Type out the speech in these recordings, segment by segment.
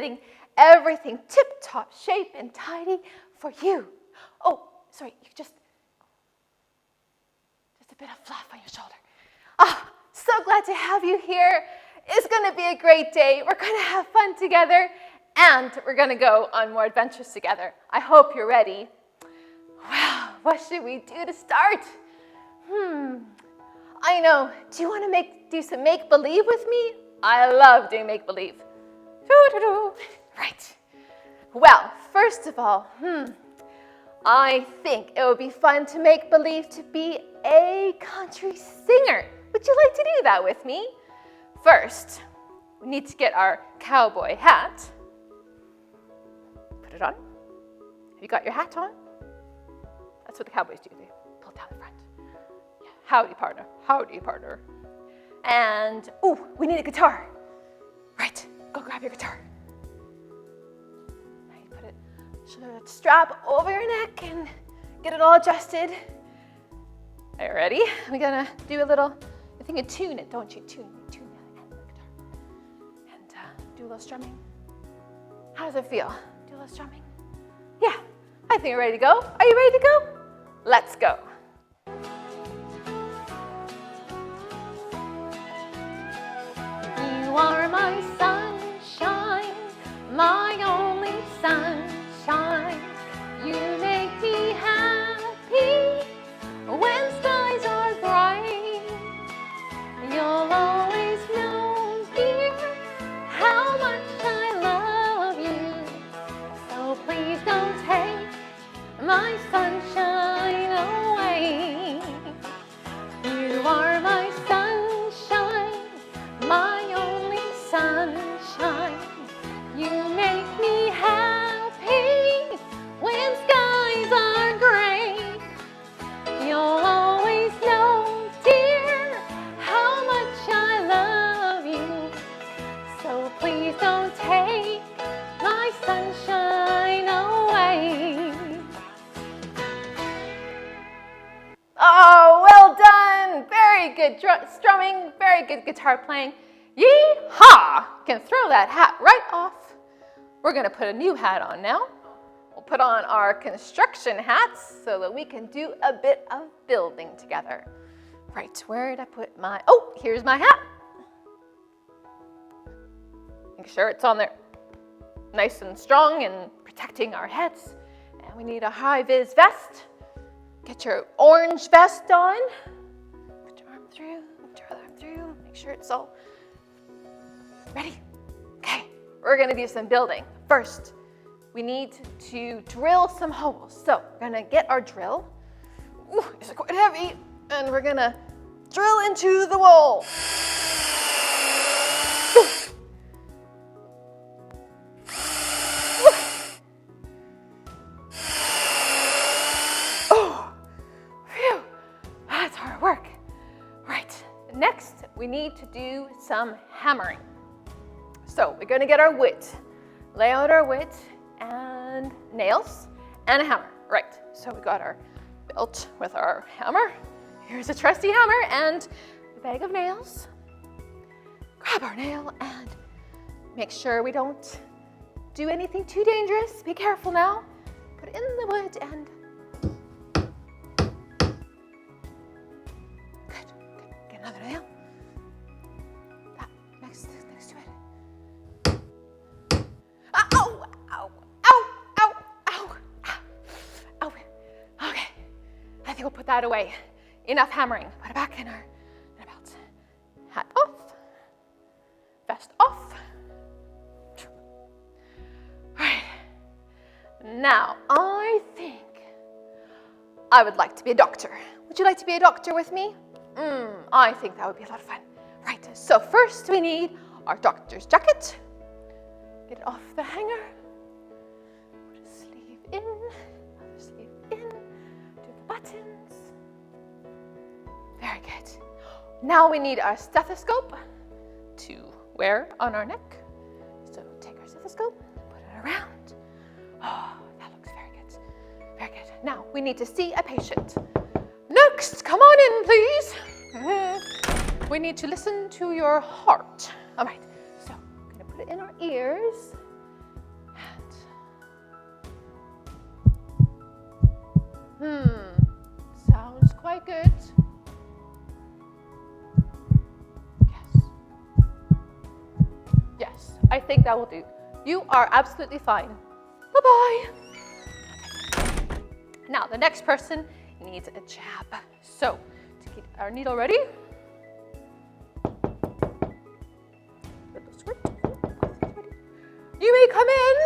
getting everything tip-top shape and tidy for you. Oh, sorry, you just a bit of fluff on your shoulder. So glad to have you here. It's going to be a great day. We're going to have fun together, and we're going to go on more adventures together. I hope you're ready. Well, what should we do to start? I know. Do you want to do some make-believe with me? I love doing make-believe. Right. Well, first of all, I think it would be fun to make believe to be a country singer. Would you like to do that with me? First, we need to get our cowboy hat. Put it on. Have you got your hat on? That's what the cowboys do. They pull it down the front. Yeah. Howdy, partner. Howdy, partner. And, we need a guitar. Right, go grab your guitar. Now you put it, strap over your neck and get it all adjusted. Are you ready? We're gonna do a little, I think you tune it, don't you? Tune the guitar. And do a little strumming. How does it feel? Do a little strumming? Yeah, I think you're ready to go. Are you ready to go? Let's go. You are my sunshine, my only sunshine. You make me happy when skies are bright. You'll always know, dear, how much I love you. So please don't take my sunshine away. You are my sunshine, my only sunshine. You make me happy when skies are gray. You'll always know, dear, how much I love you. So please don't take my sunshine away. Oh, well done. Very good strumming, very good guitar playing. Yee-haw! Can throw that hat right off. We're going to put a new hat on now. We'll put on our construction hats so that we can do a bit of building together. Right, where did I put my, here's my hat. Make sure it's on there nice and strong and protecting our heads. And we need a high-vis vest. Get your orange vest on. Put your arm through, put your other arm through. Make sure it's all ready. Okay, we're gonna do some building. First, we need to drill some holes. So we're gonna get our drill. It's quite heavy, and we're gonna drill into the wall. That's hard work. Right, next we need to do some hammering. So we're gonna get our wood, lay out our wood and nails and a hammer. Right, so we got our belt with our hammer. Here's a trusty hammer and a bag of nails. Grab our nail and make sure we don't do anything too dangerous. Be careful now. Put it in the wood and good. Get another nail. That next to it. Okay, I think we'll put that away. Enough hammering. Put it back in our belt. Hat off. Vest off. All right. Now, I think I would like to be a doctor. Would you like to be a doctor with me? I think that would be a lot of fun. Right, so first we need our doctor's jacket. Get it off the hanger. Put a sleeve in, other sleeve in. Do the buttons. Very good. Now we need our stethoscope to wear on our neck. So take our stethoscope, put it around. Oh, that looks very good. Very good. Now we need to see a patient. Next, come on in, please. We need to listen to your heart. All right, so I'm gonna put it in our ears Sounds quite good. Yes. Yes, I think that will do. You are absolutely fine. Bye-bye. Now, the next person needs a jab. So, to get our needle ready. You may come in.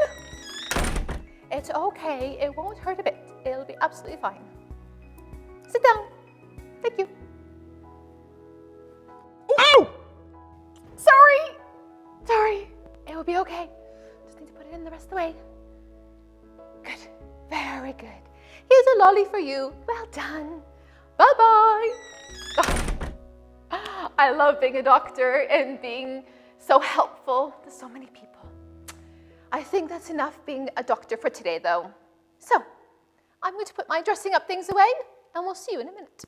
It's okay. It won't hurt a bit. It'll be absolutely fine. Sit down. Thank you. Ow! Sorry. It will be okay. Just need to put it in the rest of the way. Good. Very good. Here's a lolly for you. Well done. Bye-bye. Oh, I love being a doctor and being so helpful to so many people. I think that's enough being a doctor for today, though. So, I'm going to put my dressing up things away, and we'll see you in a minute.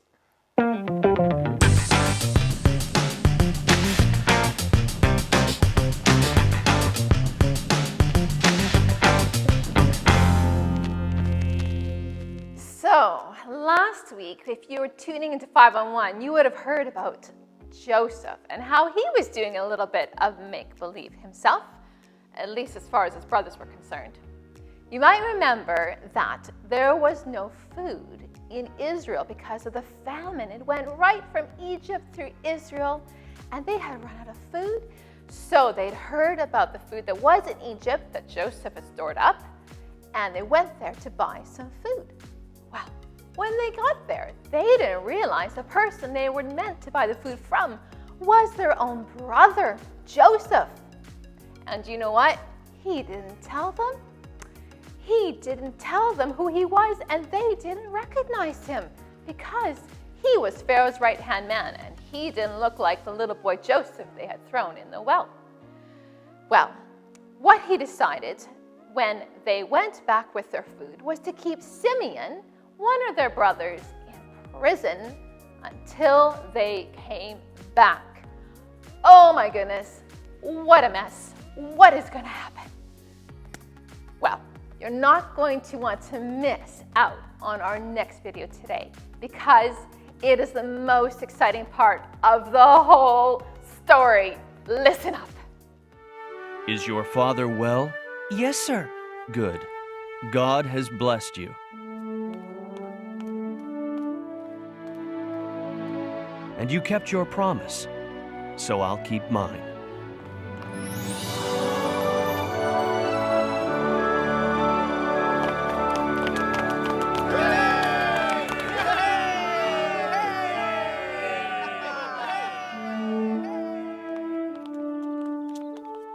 So, last week, if you were tuning into 5-on-1, you would have heard about Joseph and how he was doing a little bit of make-believe himself, at least as far as his brothers were concerned. You might remember that there was no food in Israel because of the famine. It went right from Egypt through Israel, and they had run out of food. So they'd heard about the food that was in Egypt that Joseph had stored up, and they went there to buy some food. Well, when they got there, they didn't realize the person they were meant to buy the food from was their own brother, Joseph. And you know what? He didn't tell them. He didn't tell them who he was, and they didn't recognize him because he was Pharaoh's right-hand man, and he didn't look like the little boy Joseph they had thrown in the well. Well, what he decided when they went back with their food was to keep Simeon, one of their brothers, in prison until they came back. Oh my goodness, what a mess. What is going to happen? Well, you're not going to want to miss out on our next video today because it is the most exciting part of the whole story. Listen up. Is your father well? Yes, sir. Good. God has blessed you. And you kept your promise, so I'll keep mine.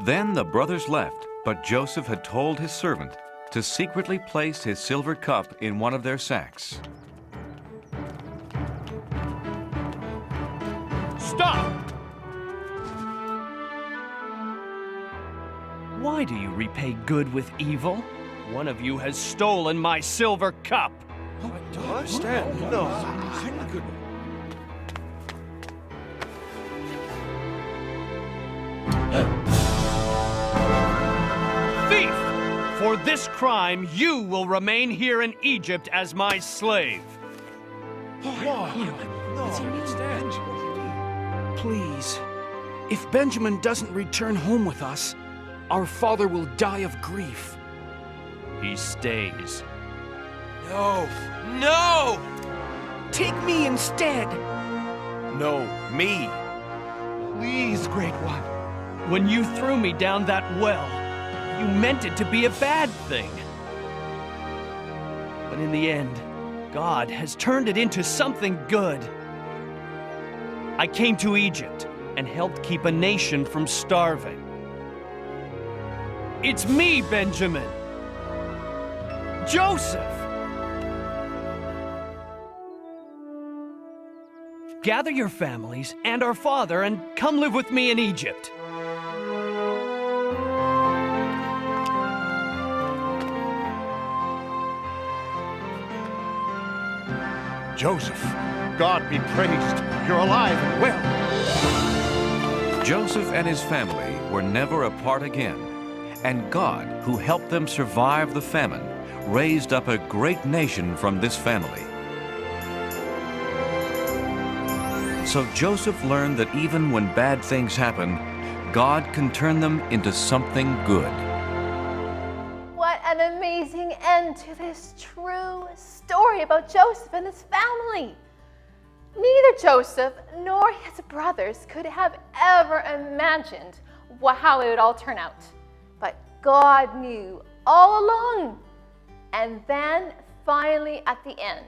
Then the brothers left, but Joseph had told his servant to secretly place his silver cup in one of their sacks. Stop! Why do you repay good with evil? One of you has stolen my silver cup. I don't understand. No. Thief! For this crime, you will remain here in Egypt as my slave. Please, if Benjamin doesn't return home with us, our father will die of grief. He stays. No! No! Take me instead! No, me. Please, Great One. When you threw me down that well, you meant it to be a bad thing. But in the end, God has turned it into something good. I came to Egypt and helped keep a nation from starving. It's me, Benjamin! Joseph! Gather your families and our father and come live with me in Egypt. Joseph, God be praised. You're alive and well. Joseph and his family were never apart again, and God, who helped them survive the famine, raised up a great nation from this family. So Joseph learned that even when bad things happen, God can turn them into something good. What an amazing end to this true story about Joseph and his family. Neither Joseph nor his brothers could have ever imagined how it would all turn out. But God knew all along. And then finally at the end,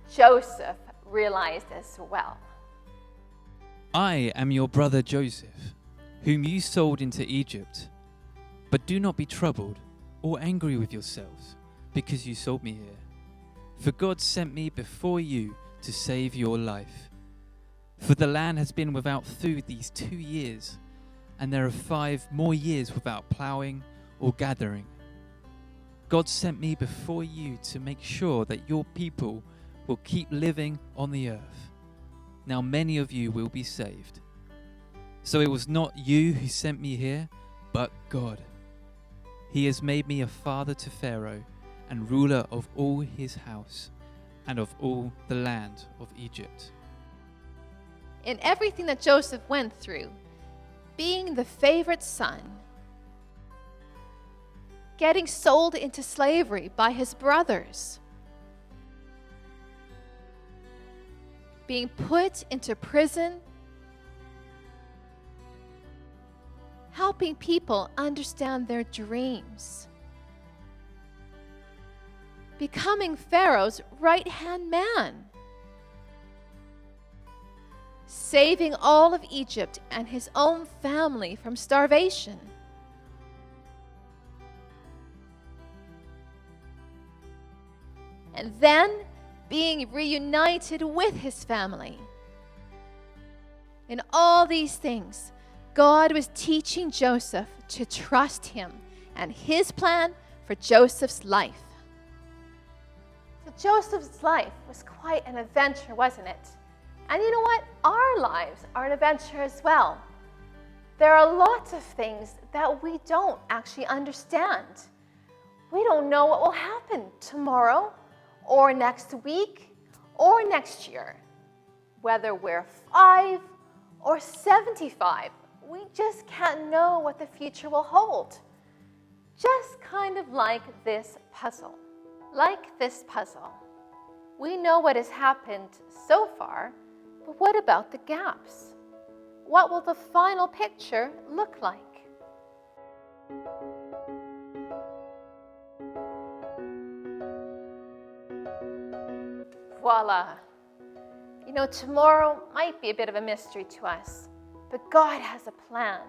Joseph realized as well. I am your brother Joseph, whom you sold into Egypt. But do not be troubled or angry with yourselves because you sold me here. For God sent me before you to save your life. For the land has been without food these 2 years, and there are 5 more years without plowing or gathering. God sent me before you to make sure that your people will keep living on the earth. Now many of you will be saved. So it was not you who sent me here, but God. He has made me a father to Pharaoh and ruler of all his house and of all the land of Egypt. In everything that Joseph went through, being the favorite son, getting sold into slavery by his brothers, being put into prison, helping people understand their dreams, becoming Pharaoh's right-hand man, saving all of Egypt and his own family from starvation, and then being reunited with his family. In all these things, God was teaching Joseph to trust him and his plan for Joseph's life. So Joseph's life was quite an adventure, wasn't it? And you know what? Our lives are an adventure as well. There are lots of things that we don't actually understand. We don't know what will happen tomorrow, or next week, or next year. Whether we're 5 or 75, we just can't know what the future will hold. Just kind of like this puzzle. Like this puzzle. We know what has happened so far, but what about the gaps? What will the final picture look like? Voila! You know, tomorrow might be a bit of a mystery to us, but God has a plan,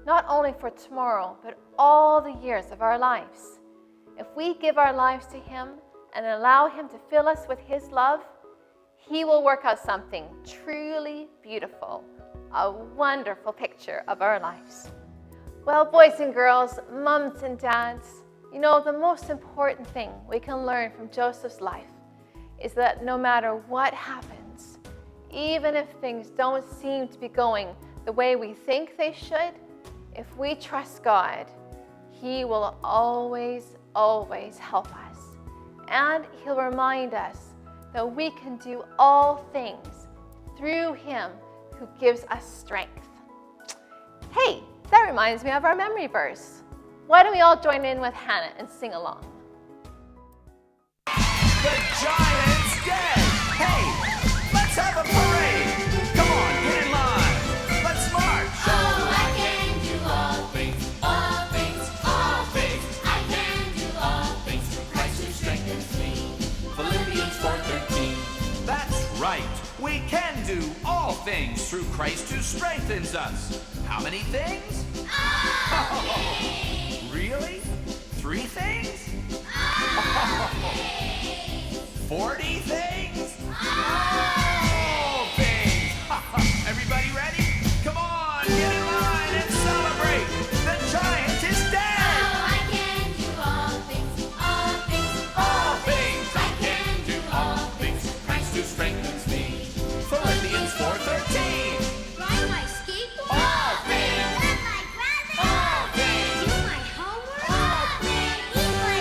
not only for tomorrow, but all the years of our lives. If we give our lives to Him and allow Him to fill us with His love, He will work out something truly beautiful, a wonderful picture of our lives. Well, boys and girls, mums and dads, you know, the most important thing we can learn from Joseph's life is that no matter what happens, even if things don't seem to be going the way we think they should, if we trust God, He will always, always help us. And He'll remind us that we can do all things through Him who gives us strength. Hey, that reminds me of our memory verse. Why don't we all join in with Hannah and sing along? The giant's dead! Hey, let's have a parade! Come on, get in line! Let's march! Oh, I can do all things, all things, all things. I can do all things through Christ who strengthens me. Philippians 4:13. That's right! We can do all things through Christ who strengthens us. How many things? All things. Really? 3 things? 40 things? All things! Everybody ready? Come on, get in line and celebrate! The giant is dead! Oh, I can do all things, all things, All things! I can do all things. Christ who strengthens me. Philippians 4:13. Ride my skateboard. All things! Love my brother. All things! Do my homework. All things. Eat my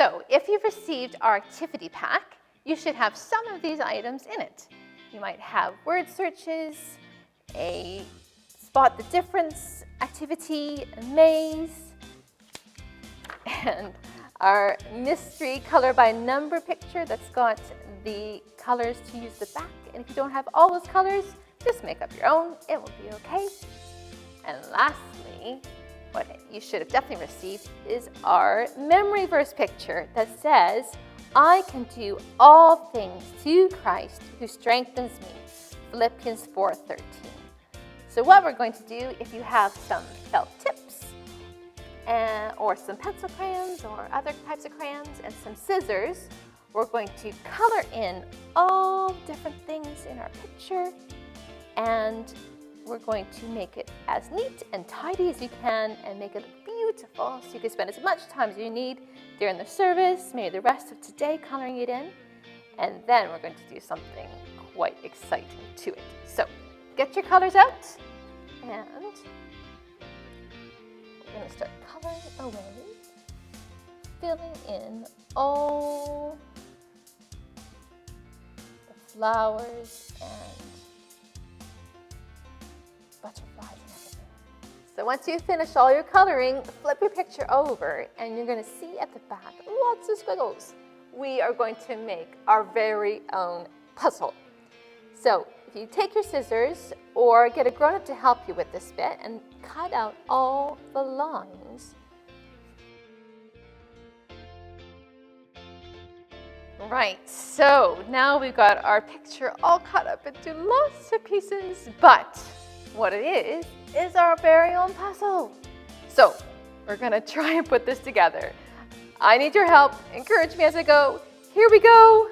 So if you've received our activity pack, you should have some of these items in it. You might have word searches, a spot the difference activity, a maze, and our mystery color by number picture that's got the colors to use the back. And if you don't have all those colors, just make up your own. It will be okay. And lastly, what you should have definitely received is our memory verse picture that says, I can do all things through Christ who strengthens me. Philippians 4:13. So what we're going to do, if you have some felt tips or some pencil crayons or other types of crayons and some scissors, we're going to color in all different things in our picture, and we're going to make it as neat and tidy as you can and make it look beautiful so you can spend as much time as you need during the service, maybe the rest of today coloring it in, and then we're going to do something quite exciting to it. So get your colors out, and we're going to start coloring away, filling in all the flowers and butterflies and everything. So once you've finished all your coloring, flip your picture over and you're going to see at the back lots of squiggles. We are going to make our very own puzzle. So if you take your scissors or get a grown-up to help you with this bit and cut out all the lines. Right, so now we've got our picture all cut up into lots of pieces, but what it is our very own puzzle. So we're gonna try and put this together. I need your help. Encourage me as I go. Here we go.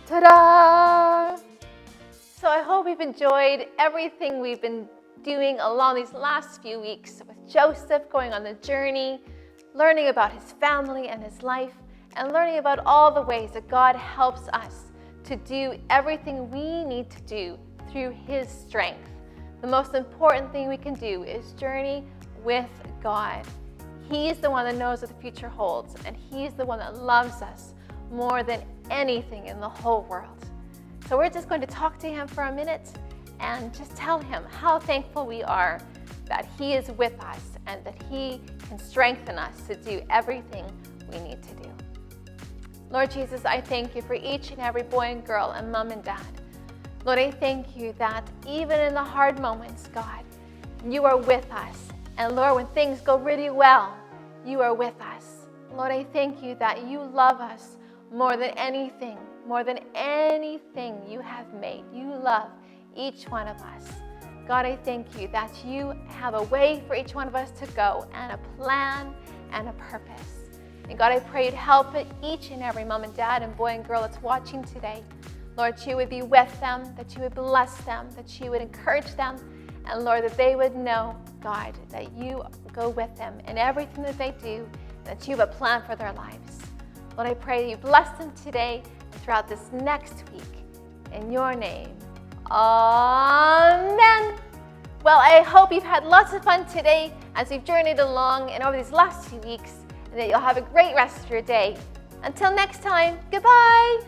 Ta-da! So I hope you've enjoyed everything we've been doing along these last few weeks with Joseph, going on the journey, learning about his family and his life, and learning about all the ways that God helps us to do everything we need to do through his strength. The most important thing we can do is journey with God. He's the one that knows what the future holds, and he's the one that loves us more than anything in the whole world. So we're just going to talk to him for a minute and just tell him how thankful we are that he is with us and that he can strengthen us to do everything we need to do. Lord Jesus, I thank you for each and every boy and girl and mom and dad. Lord, I thank you that even in the hard moments, God, you are with us. And Lord, when things go really well, you are with us. Lord, I thank you that you love us more than anything you have made. You love each one of us. God, I thank you that you have a way for each one of us to go and a plan and a purpose. And God, I pray you'd help each and every mom and dad and boy and girl that's watching today. Lord, you would be with them, that you would bless them, that you would encourage them, and Lord, that they would know, God, that you go with them in everything that they do, that you have a plan for their lives. Lord, I pray that you bless them today and throughout this next week. In your name, amen. Well, I hope you've had lots of fun today as we've journeyed along and over these last few weeks, and that you'll have a great rest of your day. Until next time, goodbye.